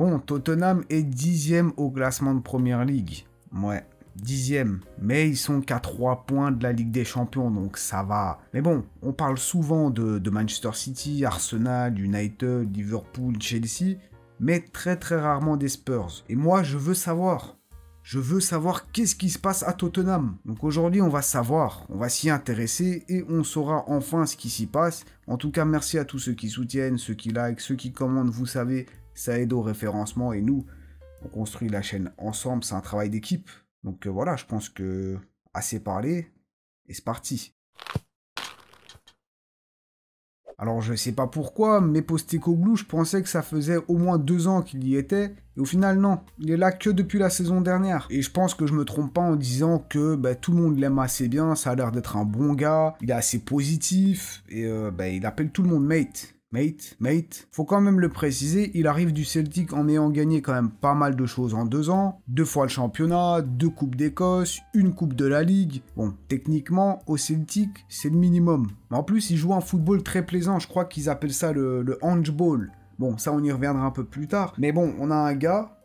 Bon, Tottenham est 10e au classement de Premier League. Ouais, 10e. Mais ils sont qu'à 3 points de la Ligue des Champions, donc ça va. Mais bon, on parle souvent de Manchester City, Arsenal, United, Liverpool, Chelsea, mais très rarement des Spurs. Et moi, je veux savoir. Je veux savoir qu'est-ce qui se passe à Tottenham. Donc aujourd'hui, on va savoir, on va s'y intéresser et on saura enfin ce qui s'y passe. En tout cas, merci à tous ceux qui soutiennent, ceux qui likent, ceux qui commandent, vous savez, ça aide au référencement et nous, on construit la chaîne ensemble, c'est un travail d'équipe. Donc voilà, je pense que assez parlé et c'est parti. Alors je sais pas pourquoi, mais Postecoglou, je pensais que ça faisait au moins 2 ans qu'il y était, et au final non, il est là que depuis la saison dernière. Et je pense que je me trompe pas en disant que tout le monde l'aime assez bien, ça a l'air d'être un bon gars, il est assez positif, et il appelle tout le monde mate. Mate. Faut quand même le préciser, il arrive du Celtic en ayant gagné quand même pas mal de choses en 2 ans. 2 fois le championnat, 2 coupes d'Écosse, une coupe de la Ligue. Bon, techniquement, au Celtic, c'est le minimum. Mais en plus, il joue un football très plaisant, je crois qu'ils appellent ça le handball. Bon, ça on y reviendra un peu plus tard. Mais bon, on a un gars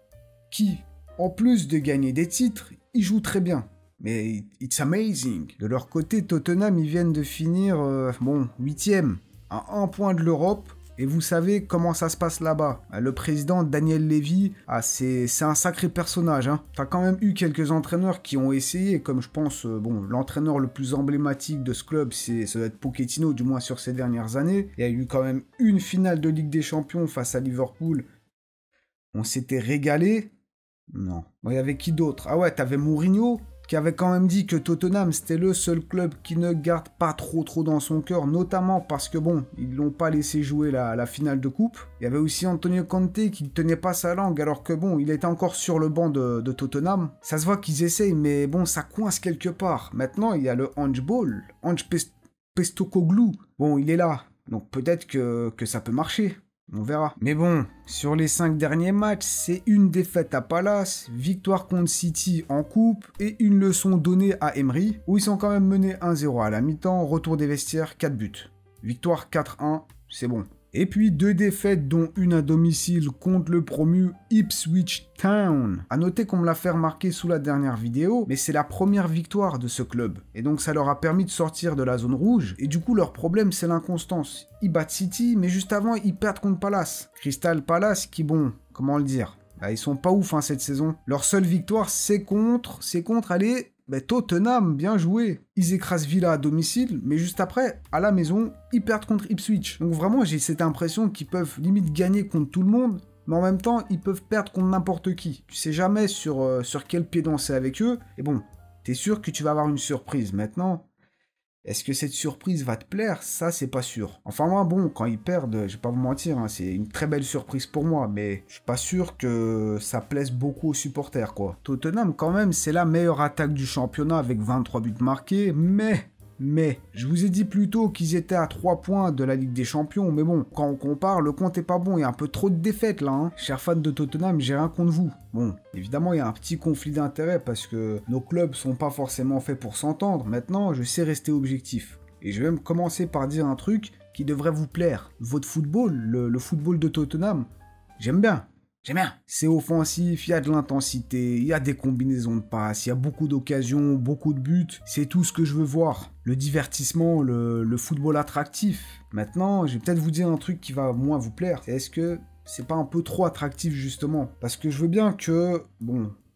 qui, en plus de gagner des titres, il joue très bien. Mais it's amazing. De leur côté, Tottenham, ils viennent de finir, 8e. À 1 point de l'Europe, et vous savez comment ça se passe là-bas. Le président Daniel Levy, c'est un sacré personnage. T'as quand même eu quelques entraîneurs qui ont essayé, comme je pense, l'entraîneur le plus emblématique de ce club, ça doit être Pochettino, du moins sur ces dernières années. Il y a eu quand même une finale de Ligue des Champions face à Liverpool. On s'était régalé. Non. Bon, il y avait qui d'autre? Ah ouais, t'avais Mourinho, qui avait quand même dit que Tottenham, c'était le seul club qui ne garde pas trop dans son cœur, notamment parce que ils l'ont pas laissé jouer la finale de coupe. Il y avait aussi Antonio Conte qui ne tenait pas sa langue, alors que il était encore sur le banc de Tottenham. Ça se voit qu'ils essayent, mais ça coince quelque part. Maintenant, il y a le handball, Postecoglou. Bon, il est là, donc peut-être que ça peut marcher. On verra. Mais bon, sur les 5 derniers matchs, c'est une défaite à Palace, victoire contre City en coupe et une leçon donnée à Emery, où ils sont quand même menés 1-0 à la mi-temps, retour des vestiaires, 4 buts. Victoire 4-1, c'est bon. Et puis 2 défaites, dont une à domicile contre le promu Ipswich Town. A noter qu'on me l'a fait remarquer sous la dernière vidéo, mais c'est la première victoire de ce club. Et donc ça leur a permis de sortir de la zone rouge. Et du coup, leur problème, c'est l'inconstance. Ils battent City, mais juste avant, ils perdent contre Palace. Crystal Palace qui, comment le dire, ils sont pas ouf cette saison. Leur seule victoire, c'est contre, allez... Tottenham, bien joué. Ils écrasent Villa à domicile, mais juste après, à la maison, ils perdent contre Ipswich. Donc vraiment, j'ai cette impression qu'ils peuvent limite gagner contre tout le monde, mais en même temps, ils peuvent perdre contre n'importe qui. Tu sais jamais sur quel pied danser avec eux, et t'es sûr que tu vas avoir une surprise. Maintenant, est-ce que cette surprise va te plaire? Ça, c'est pas sûr. Enfin, moi, quand ils perdent, je vais pas vous mentir, c'est une très belle surprise pour moi, mais je suis pas sûr que ça plaise beaucoup aux supporters, quoi. Tottenham, quand même, c'est la meilleure attaque du championnat avec 23 buts marqués, mais, je vous ai dit plus tôt qu'ils étaient à 3 points de la Ligue des Champions, mais quand on compare, le compte est pas bon, il y a un peu trop de défaites, là, Chers fans de Tottenham, j'ai rien contre vous. Évidemment, il y a un petit conflit d'intérêts parce que nos clubs sont pas forcément faits pour s'entendre. Maintenant, je sais rester objectif. Et je vais même commencer par dire un truc qui devrait vous plaire. Votre football, le football de Tottenham, j'aime bien. C'est offensif, il y a de l'intensité, il y a des combinaisons de passes, il y a beaucoup d'occasions, beaucoup de buts. C'est tout ce que je veux voir. Le divertissement, le football attractif. Maintenant, je vais peut-être vous dire un truc qui va moins vous plaire. Est-ce que c'est pas un peu trop attractif justement? Parce que je veux bien que,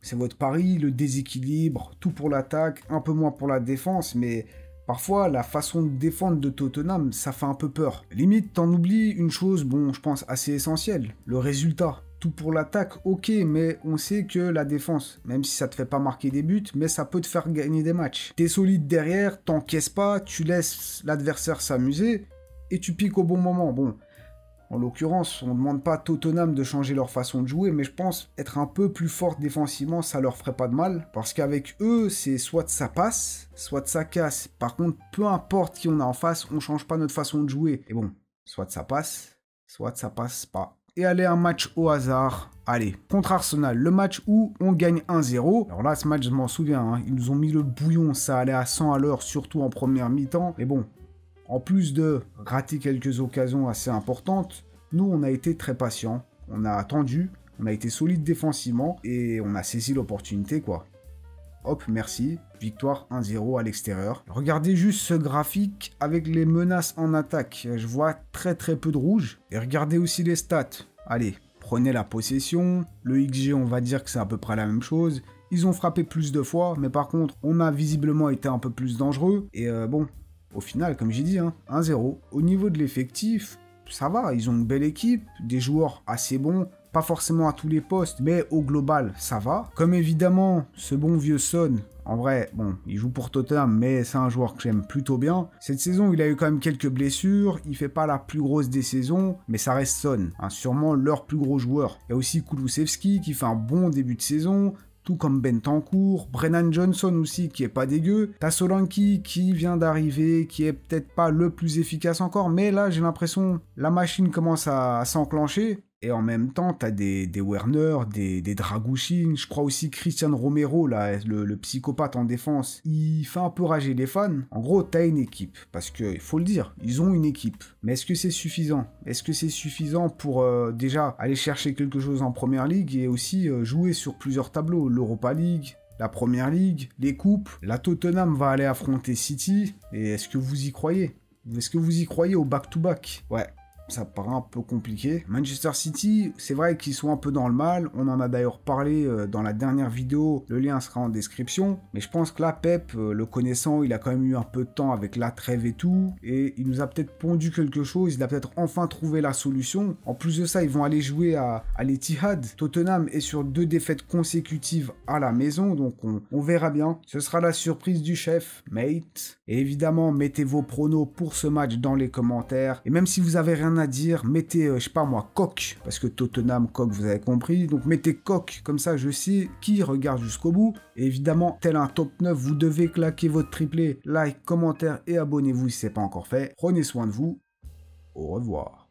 c'est votre pari, le déséquilibre, tout pour l'attaque, un peu moins pour la défense, mais... Parfois, la façon de défendre de Tottenham, ça fait un peu peur. Limite, t'en oublies une chose, je pense assez essentielle, le résultat. Tout pour l'attaque, ok, mais on sait que la défense, même si ça te fait pas marquer des buts, mais ça peut te faire gagner des matchs. T'es solide derrière, t'encaisses pas, tu laisses l'adversaire s'amuser, et tu piques au bon moment. En l'occurrence, on ne demande pas à Tottenham de changer leur façon de jouer, mais je pense être un peu plus fort défensivement, ça leur ferait pas de mal. Parce qu'avec eux, c'est soit ça passe, soit ça casse. Par contre, peu importe qui on a en face, on change pas notre façon de jouer. Et soit ça passe pas. Et allez, un match au hasard. Allez, contre Arsenal, le match où on gagne 1-0. Alors là, ce match, je m'en souviens, ils nous ont mis le bouillon, ça allait à 100 à l'heure, surtout en première mi-temps. Mais en plus de rater quelques occasions assez importantes, nous, on a été très patients. On a attendu. on a été solide défensivement et on a saisi l'opportunité, quoi. Hop, merci. Victoire 1-0 à l'extérieur. Regardez juste ce graphique avec les menaces en attaque. Je vois très peu de rouge. Et regardez aussi les stats. Allez, prenez la possession. Le XG, on va dire que c'est à peu près la même chose. Ils ont frappé plus de fois, mais par contre, on a visiblement été un peu plus dangereux. Et bon, au final, comme j'ai dit, 1-0. Au niveau de l'effectif, ça va. Ils ont une belle équipe, des joueurs assez bons. Pas forcément à tous les postes, mais au global, ça va. Comme évidemment, ce bon vieux Son, en vrai, bon, il joue pour Tottenham, mais c'est un joueur que j'aime plutôt bien. Cette saison, il a eu quand même quelques blessures, il fait pas la plus grosse des saisons, mais ça reste Son, sûrement leur plus gros joueur. Il y a aussi Kulusevski qui fait un bon début de saison, tout comme Bentancur, Brennan Johnson aussi qui est pas dégueu, t'as Solanke qui vient d'arriver, qui est peut-être pas le plus efficace encore, mais là j'ai l'impression la machine commence à s'enclencher. Et en même temps, t'as des Werner, des Dragouchine, je crois aussi Christian Romero, là, le psychopathe en défense. Il fait un peu rager les fans. En gros, t'as une équipe, parce que, il faut le dire, ils ont une équipe. Mais est-ce que c'est suffisant? Est-ce que c'est suffisant pour déjà aller chercher quelque chose en Première Ligue et aussi jouer sur plusieurs tableaux? L'Europa League, la Première Ligue, les coupes. La Tottenham va aller affronter City. Et est-ce que vous y croyez? Est-ce que vous y croyez au back-to-back? Ouais. Ça paraît un peu compliqué. Manchester City, c'est vrai qu'ils sont un peu dans le mal. On en a d'ailleurs parlé dans la dernière vidéo. Le lien sera en description. Mais je pense que là, Pep, le connaissant, il a quand même eu un peu de temps avec la trêve et tout. Et il nous a peut-être pondu quelque chose. Il a peut-être enfin trouvé la solution. En plus de ça, ils vont aller jouer à l'Etihad. Tottenham est sur 2 défaites consécutives à la maison. Donc on verra bien. Ce sera la surprise du chef, mate. Et évidemment, mettez vos pronos pour ce match dans les commentaires. Et même si vous avez rien à dire, mettez, je sais pas moi, coq, parce que Tottenham, coq, vous avez compris, donc mettez coq, comme ça je sais qui regarde jusqu'au bout, et évidemment, tel un top 9, vous devez claquer votre triplé, like, commentaire et abonnez-vous si ce n'est pas encore fait, prenez soin de vous, au revoir.